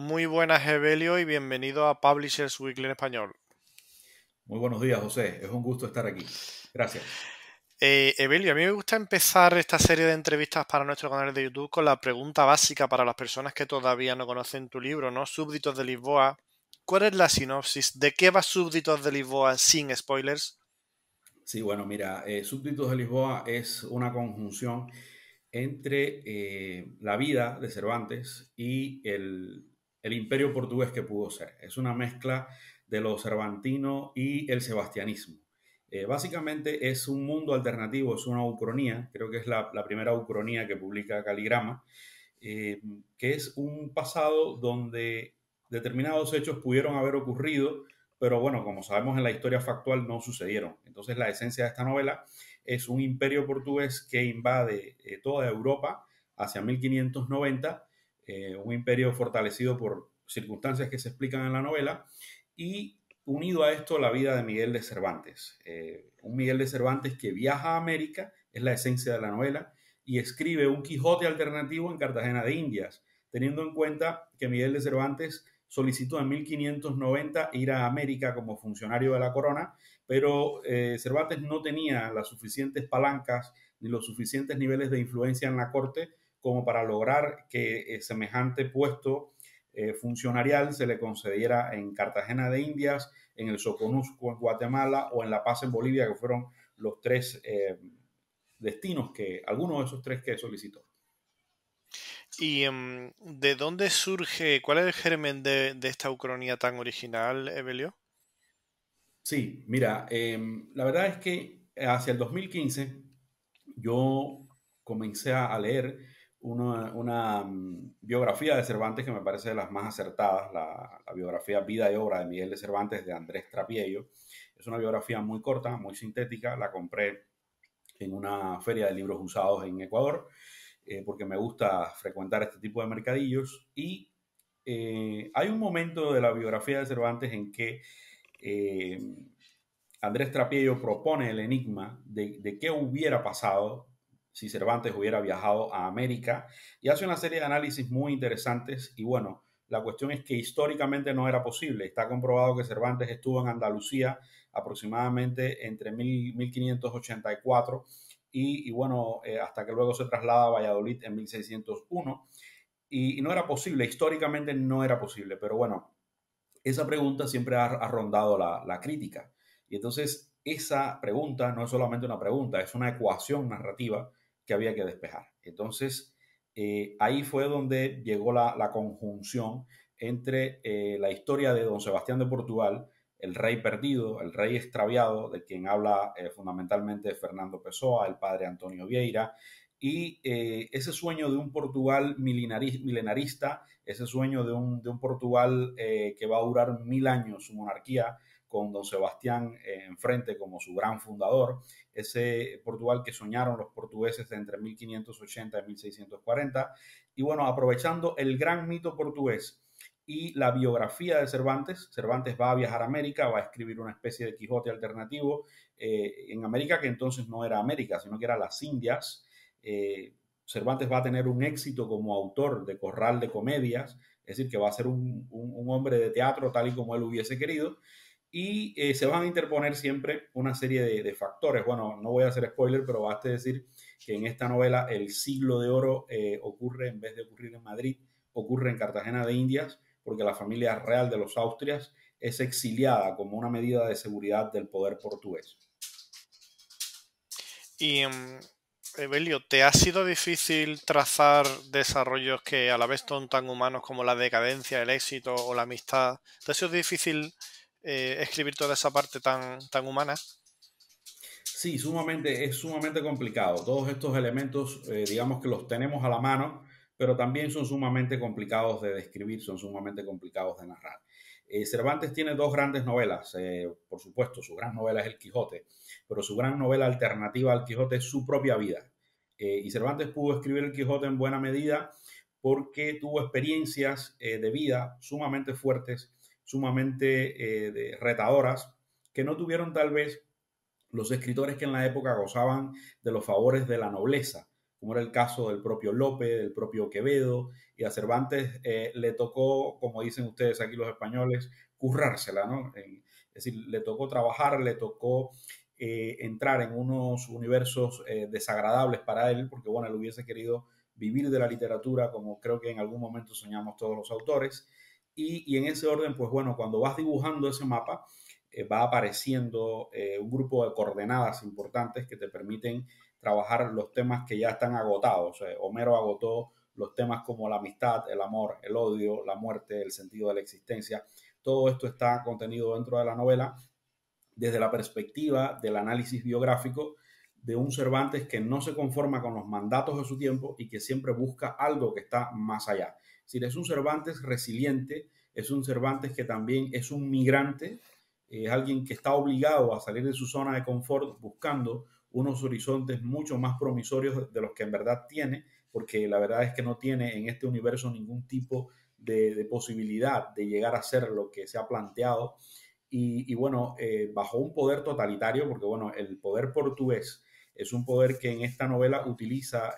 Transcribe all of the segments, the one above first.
Muy buenas, Evelio, y bienvenido a Publishers Weekly en español. Muy buenos días, José. Es un gusto estar aquí. Gracias. Evelio, a mí me gusta empezar esta serie de entrevistas para nuestro canal de YouTube con la pregunta básica para las personas que todavía no conocen tu libro, ¿no? Súbditos de Lisboa. ¿Cuál es la sinopsis? ¿De qué va Súbditos de Lisboa sin spoilers? Sí, bueno, mira, Súbditos de Lisboa es una conjunción entre la vida de Cervantes y el imperio portugués que pudo ser. Es una mezcla de lo cervantino y el sebastianismo. Básicamente es un mundo alternativo, es una ucronía, creo que es la primera ucronía que publica Caligrama, eh, que es un pasado donde determinados hechos pudieron haber ocurrido, pero bueno, como sabemos en la historia factual no sucedieron. Entonces la esencia de esta novela es un imperio portugués que invade toda Europa hacia 1590, un imperio fortalecido por circunstancias que se explican en la novela, y unido a esto la vida de Miguel de Cervantes. Un Miguel de Cervantes que viaja a América, es la esencia de la novela, y escribe un Quijote alternativo en Cartagena de Indias, teniendo en cuenta que Miguel de Cervantes solicitó en 1590 ir a América como funcionario de la corona, pero Cervantes no tenía las suficientes palancas ni los suficientes niveles de influencia en la corte como para lograr que semejante puesto funcionarial se le concediera en Cartagena de Indias, en el Soconusco en Guatemala o en La Paz en Bolivia, que fueron los tres destinos que, algunos de esos tres que solicitó. ¿Y de dónde surge, cuál es el germen de esta ucronía tan original, Evelio? Sí, mira, la verdad es que hacia el 2015 yo comencé a leer una biografía de Cervantes que me parece de las más acertadas, la biografía Vida y Obra de Miguel de Cervantes de Andrés Trapiello. Es una biografía muy corta, muy sintética, la compré en una feria de libros usados en Ecuador, porque me gusta frecuentar este tipo de mercadillos. Y hay un momento de la biografía de Cervantes en que eh, Andrés Trapiello propone el enigma de qué hubiera pasado si Cervantes hubiera viajado a América, y hace una serie de análisis muy interesantes. Y bueno, la cuestión es que históricamente no era posible. Está comprobado que Cervantes estuvo en Andalucía aproximadamente entre 1584 y bueno, hasta que luego se traslada a Valladolid en 1601. Y no era posible, históricamente no era posible, pero bueno, esa pregunta siempre ha rondado la crítica. Y entonces esa pregunta no es solamente una pregunta, es una ecuación narrativa que había que despejar. Entonces ahí fue donde llegó la conjunción entre la historia de don Sebastián de Portugal, el rey perdido, el rey extraviado, de quien habla fundamentalmente Fernando Pessoa, el padre Antonio Vieira, y ese sueño de un Portugal milenarista, ese sueño de un Portugal que va a durar 1000 años su monarquía, con don Sebastián enfrente como su gran fundador, ese Portugal que soñaron los portugueses entre 1580 y 1640. Y bueno, aprovechando el gran mito portugués y la biografía de Cervantes, Cervantes va a viajar a América, va a escribir una especie de Quijote alternativo en América, que entonces no era América, sino que era las Indias. Cervantes va a tener un éxito como autor de corral de comedias, es decir, que va a ser un hombre de teatro tal y como él hubiese querido, y se van a interponer siempre una serie de factores. Bueno, no voy a hacer spoiler, pero basta decir que en esta novela el siglo de oro ocurre, en vez de ocurrir en Madrid, ocurre en Cartagena de Indias, porque la familia real de los Austrias es exiliada como una medida de seguridad del poder portugués. Y Evelio, ¿te ha sido difícil trazar desarrollos que a la vez son tan humanos como la decadencia, el éxito o la amistad? ¿Te ha sido difícil escribir toda esa parte tan humana? Sí, es sumamente complicado. Todos estos elementos, digamos que los tenemos a la mano, pero también son sumamente complicados de describir, son sumamente complicados de narrar. Cervantes tiene dos grandes novelas, por supuesto, su gran novela es El Quijote, pero su gran novela alternativa al Quijote es su propia vida. Y Cervantes pudo escribir El Quijote en buena medida porque tuvo experiencias de vida sumamente fuertes, sumamente retadoras, que no tuvieron tal vez los escritores que en la época gozaban de los favores de la nobleza, como era el caso del propio Lope, del propio Quevedo, y a Cervantes le tocó, como dicen ustedes aquí los españoles, currársela, ¿no? Es decir, le tocó trabajar, le tocó entrar en unos universos desagradables para él, porque bueno, él hubiese querido vivir de la literatura como creo que en algún momento soñamos todos los autores, y en ese orden, pues bueno, cuando vas dibujando ese mapa, va apareciendo un grupo de coordenadas importantes que te permiten trabajar los temas que ya están agotados. Homero agotó los temas como la amistad, el amor, el odio, la muerte, el sentido de la existencia. Todo esto está contenido dentro de la novela desde la perspectiva del análisis biográfico de un Cervantes que no se conforma con los mandatos de su tiempo y que siempre busca algo que está más allá. Es decir, es un Cervantes resiliente, es un Cervantes que también es un migrante, es alguien que está obligado a salir de su zona de confort buscando unos horizontes mucho más promisorios de los que en verdad tiene, porque la verdad es que no tiene en este universo ningún tipo de posibilidad de llegar a ser lo que se ha planteado y bueno, bajo un poder totalitario, porque bueno, el poder portugués es un poder que en esta novela utiliza,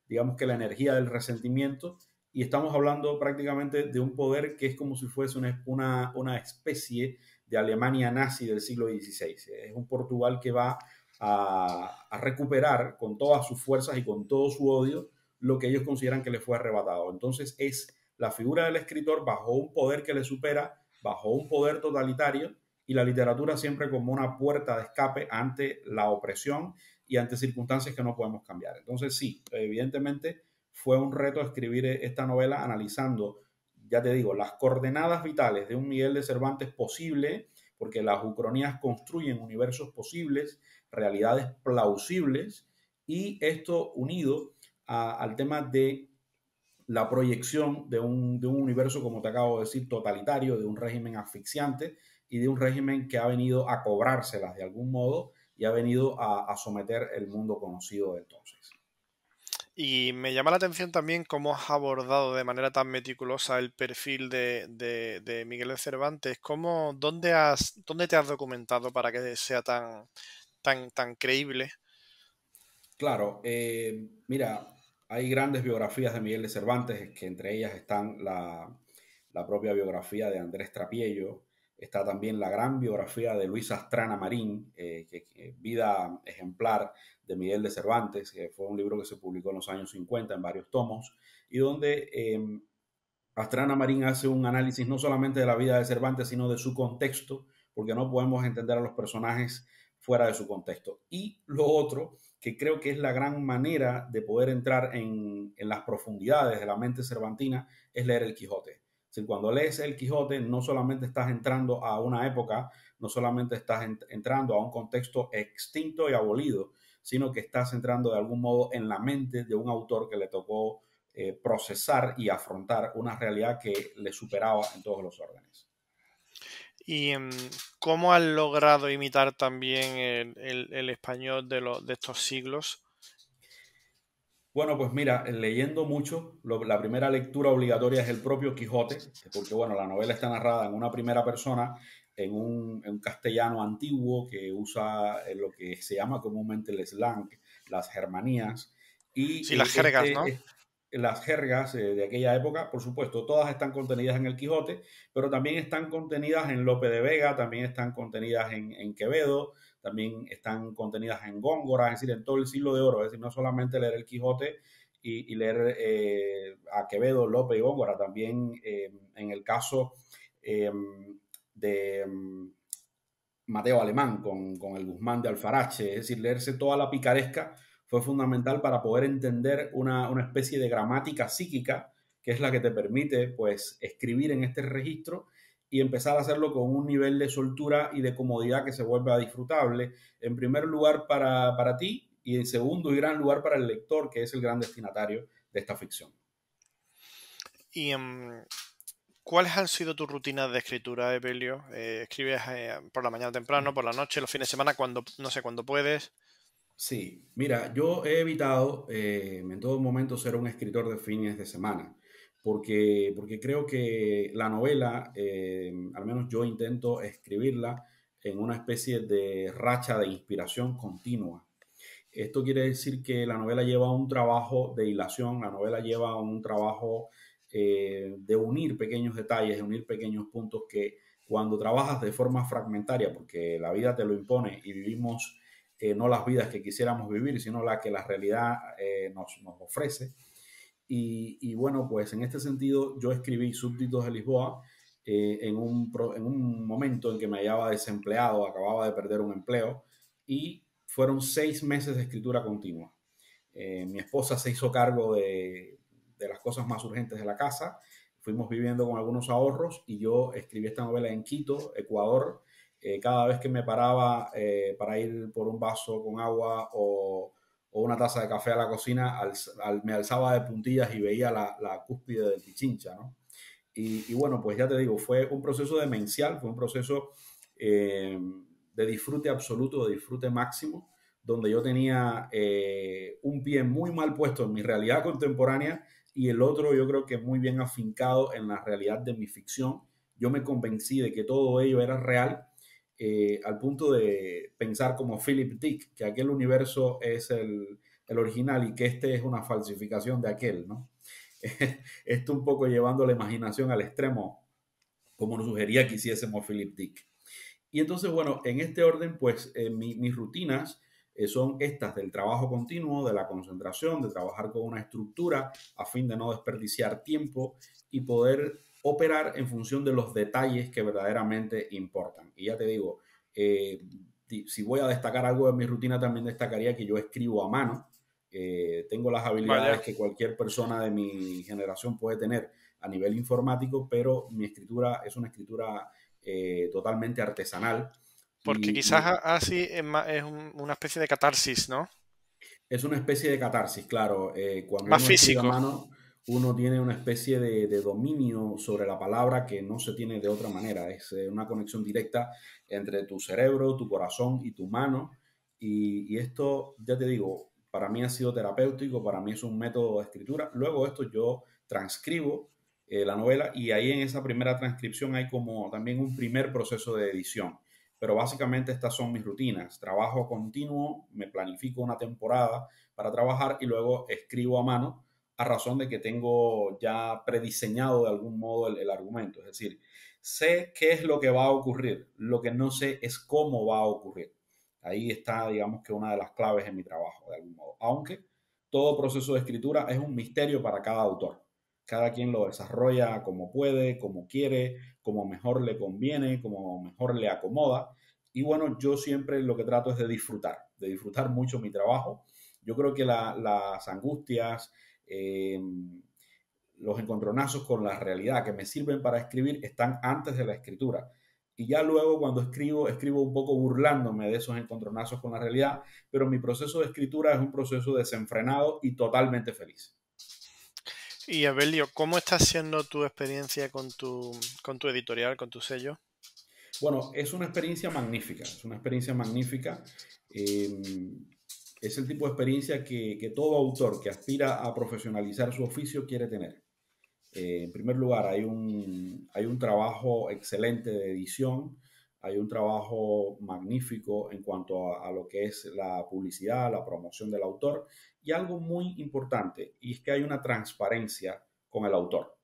digamos que la energía del resentimiento, y estamos hablando prácticamente de un poder que es como si fuese una especie de Alemania nazi del siglo XVI. Es un Portugal que va a recuperar con todas sus fuerzas y con todo su odio lo que ellos consideran que le fue arrebatado. Entonces es la figura del escritor bajo un poder que le supera, bajo un poder totalitario, y la literatura siempre como una puerta de escape ante la opresión y ante circunstancias que no podemos cambiar. Entonces sí, evidentemente fue un reto escribir esta novela analizando, ya te digo, las coordenadas vitales de un Miguel de Cervantes posible, porque las ucronías construyen universos posibles, realidades plausibles, y esto unido al tema de la proyección de un universo, como te acabo de decir, totalitario, de un régimen asfixiante y de un régimen que ha venido a cobrárselas de algún modo y ha venido a someter el mundo conocido de entonces. Y me llama la atención también cómo has abordado de manera tan meticulosa el perfil de Miguel de Cervantes. ¿Dónde te has documentado para que sea tan creíble? Claro, mira, hay grandes biografías de Miguel de Cervantes, que entre ellas están la propia biografía de Andrés Trapiello, está también la gran biografía de Luis Astrana Marín, Vida ejemplar de Miguel de Cervantes, que fue un libro que se publicó en los años 50 en varios tomos, y donde Astrana Marín hace un análisis no solamente de la vida de Cervantes, sino de su contexto, porque no podemos entender a los personajes fuera de su contexto. Y lo otro, que creo que es la gran manera de poder entrar en las profundidades de la mente cervantina, es leer el Quijote. Si cuando lees el Quijote no solamente estás entrando a una época, no solamente estás entrando a un contexto extinto y abolido, sino que estás entrando de algún modo en la mente de un autor que le tocó procesar y afrontar una realidad que le superaba en todos los órdenes. ¿Y cómo has logrado imitar también el español de estos siglos? Bueno, pues mira, leyendo mucho, la primera lectura obligatoria es el propio Quijote, porque bueno, la novela está narrada en una primera persona, en un castellano antiguo que usa lo que se llama comúnmente el slang, las germanías, y Sí, las jergas, ¿no? las jergas de aquella época, por supuesto, todas están contenidas en el Quijote, pero también están contenidas en Lope de Vega, también están contenidas en Quevedo, también están contenidas en Góngora, es decir, en todo el siglo de oro, es decir, no solamente leer el Quijote y leer a Quevedo, Lope y Góngora, también en el caso de Mateo Alemán con el Guzmán de Alfarache, es decir, leerse toda la picaresca fue fundamental para poder entender una especie de gramática psíquica, que es la que te permite pues escribir en este registro y empezar a hacerlo con un nivel de soltura y de comodidad que se vuelva disfrutable, en primer lugar para ti y en segundo y gran lugar para el lector, que es el gran destinatario de esta ficción. ¿Y cuáles han sido tus rutinas de escritura, Evelio? ¿Escribes por la mañana temprano, por la noche, los fines de semana, cuando, no sé, cuando puedes? Sí, mira, yo he evitado en todo momento ser un escritor de fines de semana, porque creo que la novela, al menos yo intento escribirla en una especie de racha de inspiración continua. Esto quiere decir que la novela lleva un trabajo de hilación, la novela lleva un trabajo de unir pequeños detalles, de unir pequeños puntos que cuando trabajas de forma fragmentaria, porque la vida te lo impone y vivimos no las vidas que quisiéramos vivir, sino la que la realidad nos ofrece. Y bueno, pues en este sentido yo escribí Súbditos de Lisboa en un momento en que me hallaba desempleado, acababa de perder un empleo y fueron 6 meses de escritura continua. Mi esposa se hizo cargo de las cosas más urgentes de la casa, fuimos viviendo con algunos ahorros y yo escribí esta novela en Quito, Ecuador. Cada vez que me paraba para ir por un vaso con agua o una taza de café a la cocina, me alzaba de puntillas y veía la cúspide del Pichincha, ¿no? Y bueno, pues ya te digo, fue un proceso demencial, fue un proceso de disfrute absoluto, de disfrute máximo, donde yo tenía un pie muy mal puesto en mi realidad contemporánea y el otro yo creo que muy bien afincado en la realidad de mi ficción. Yo me convencí de que todo ello era real, al punto de pensar como Philip Dick, que aquel universo es el original y que este es una falsificación de aquel, ¿no? Esto un poco llevando la imaginación al extremo, como nos sugería que hiciésemos Philip Dick. Y entonces, bueno, en este orden, pues mis rutinas son estas del trabajo continuo, de la concentración, de trabajar con una estructura a fin de no desperdiciar tiempo y poder operar en función de los detalles que verdaderamente importan. Y ya te digo, eh, si voy a destacar algo de mi rutina, también destacaría que yo escribo a mano. Tengo las habilidades Vaya, que cualquier persona de mi generación puede tener a nivel informático, pero mi escritura es una escritura totalmente artesanal porque quizás y así es una especie de catarsis, ¿no? es una especie de catarsis, claro. Cuando Más uno escribe a físico. mano, uno tiene una especie de dominio sobre la palabra que no se tiene de otra manera. Es una conexión directa entre tu cerebro, tu corazón y tu mano. Y esto, ya te digo, para mí ha sido terapéutico, para mí es un método de escritura. Luego esto yo transcribo la novela y ahí en esa primera transcripción hay como también un primer proceso de edición. Pero básicamente estas son mis rutinas. Trabajo continuo, me planifico una temporada para trabajar y luego escribo a mano a razón de que tengo ya prediseñado de algún modo el argumento. Es decir, sé qué es lo que va a ocurrir, lo que no sé es cómo va a ocurrir. Ahí está, digamos que una de las claves en mi trabajo, de algún modo. Aunque todo proceso de escritura es un misterio para cada autor. Cada quien lo desarrolla como puede, como quiere, como mejor le conviene, como mejor le acomoda. Y bueno, yo siempre lo que trato es de disfrutar mucho mi trabajo. Yo creo que las angustias, eh, los encontronazos con la realidad que me sirven para escribir están antes de la escritura. Y ya luego cuando escribo, escribo un poco burlándome de esos encontronazos con la realidad, pero mi proceso de escritura es un proceso desenfrenado y totalmente feliz. Y Abelio, ¿cómo está siendo tu experiencia con tu editorial, con tu sello? Bueno, es una experiencia magnífica, es una experiencia magnífica. Eh, es el tipo de experiencia que todo autor que aspira a profesionalizar su oficio quiere tener. En primer lugar, hay un trabajo excelente de edición, hay un trabajo magnífico en cuanto a lo que es la publicidad, la promoción del autor y algo muy importante, y es que hay una transparencia con el autor,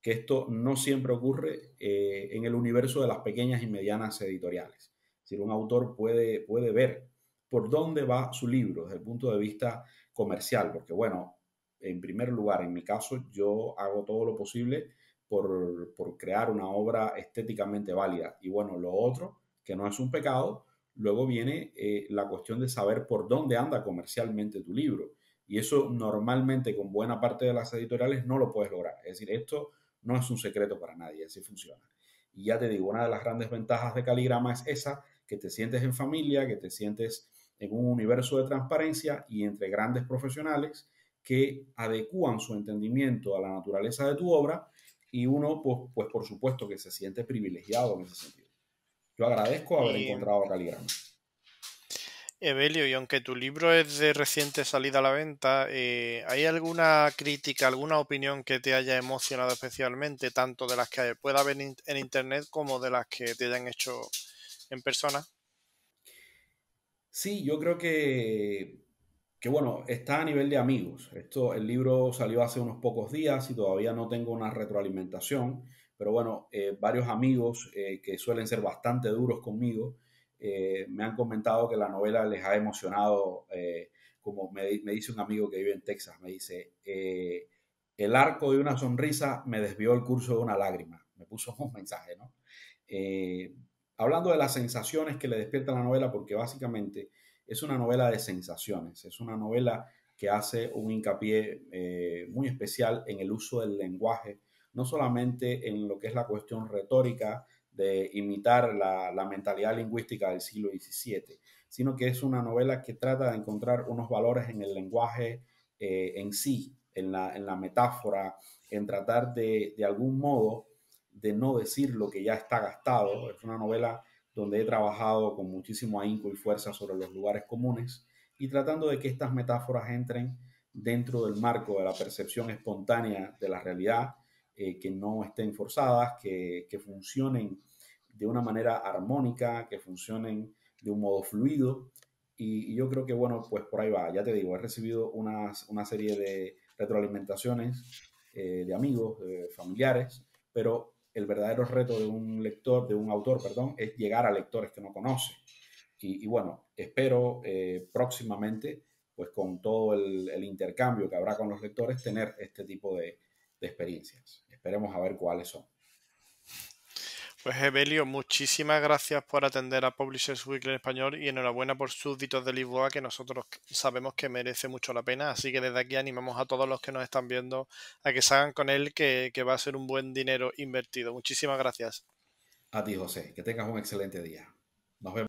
que esto no siempre ocurre en el universo de las pequeñas y medianas editoriales. Es decir, un autor puede ver por dónde va su libro desde el punto de vista comercial, porque bueno, en primer lugar, en mi caso, yo hago todo lo posible por crear una obra estéticamente válida. Y bueno, lo otro, que no es un pecado, luego viene la cuestión de saber por dónde anda comercialmente tu libro. Y eso normalmente con buena parte de las editoriales no lo puedes lograr. Es decir, esto no es un secreto para nadie, así funciona. Y ya te digo, una de las grandes ventajas de Caligrama es esa, que te sientes en familia, que te sientes en un universo de transparencia y entre grandes profesionales que adecúan su entendimiento a la naturaleza de tu obra y uno, pues por supuesto que se siente privilegiado en ese sentido. Yo agradezco haber Y encontrado a Caligrama. Evelio, y aunque tu libro es de reciente salida a la venta, ¿hay alguna crítica, alguna opinión que te haya emocionado especialmente, tanto de las que pueda ver en internet como de las que te hayan hecho en persona? Sí, yo creo que que bueno, está a nivel de amigos. El libro salió hace unos pocos días y todavía no tengo una retroalimentación, pero bueno, varios amigos que suelen ser bastante duros conmigo me han comentado que la novela les ha emocionado, como me dice un amigo que vive en Texas, me dice, el arco de una sonrisa me desvió el curso de una lágrima, me puso un mensaje, ¿no? Eh, Hablando de las sensaciones que le despierta la novela, porque básicamente es una novela de sensaciones, es una novela que hace un hincapié muy especial en el uso del lenguaje, no solamente en lo que es la cuestión retórica de imitar la mentalidad lingüística del siglo XVII, sino que es una novela que trata de encontrar unos valores en el lenguaje en sí, en la metáfora, en tratar de algún modo de no decir lo que ya está gastado. Es una novela donde he trabajado con muchísimo ahínco y fuerza sobre los lugares comunes y tratando de que estas metáforas entren dentro del marco de la percepción espontánea de la realidad, que no estén forzadas, que funcionen de una manera armónica, que funcionen de un modo fluido. Y yo creo que, bueno, pues por ahí va. Ya te digo, he recibido una serie de retroalimentaciones de amigos, de familiares, pero el verdadero reto de un lector, de un autor, perdón, es llegar a lectores que no conoce. Y bueno, espero próximamente, pues con todo el intercambio que habrá con los lectores, tener este tipo de experiencias. Esperemos a ver cuáles son. Pues Evelio, muchísimas gracias por atender a Publishers Weekly en español y enhorabuena por Súbditos de Lisboa, que nosotros sabemos que merece mucho la pena. Así que desde aquí animamos a todos los que nos están viendo a que salgan con él, que va a ser un buen dinero invertido. Muchísimas gracias. A ti, José, que tengas un excelente día. Nos vemos.